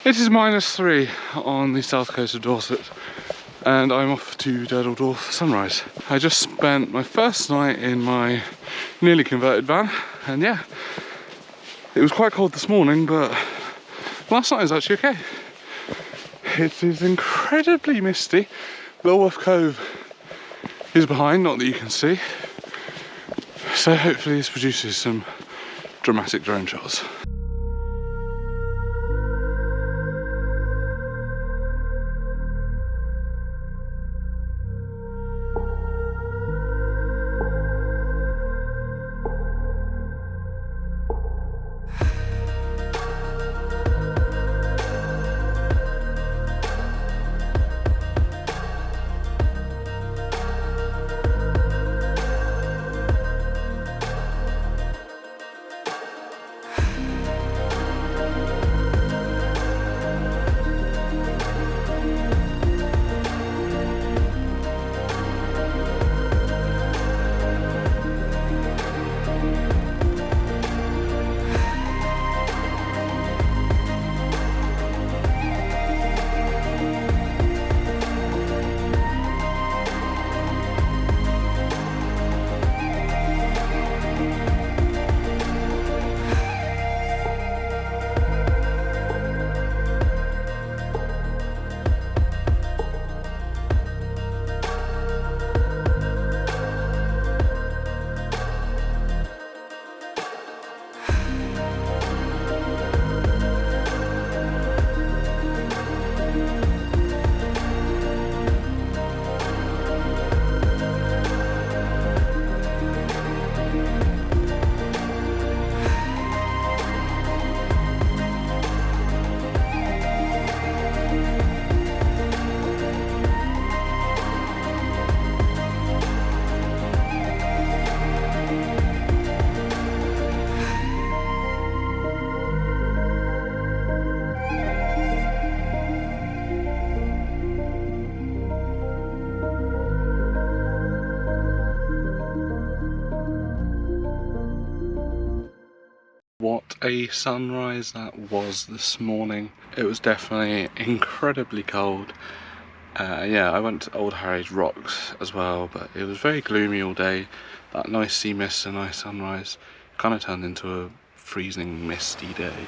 It is -3 on the south coast of Dorset and I'm off to Durdle Door for sunrise. I just spent my first night in my nearly converted van and yeah, it was quite cold this morning but last night was actually okay. It is incredibly misty. Lulworth Cove is behind, not that you can see, so hopefully this produces some dramatic drone shots. What a sunrise that was this morning. It was definitely incredibly cold. Yeah, I went to Old Harry's Rocks as well, but it was very gloomy all day. That nice sea mist and nice sunrise kind of turned into a freezing misty day.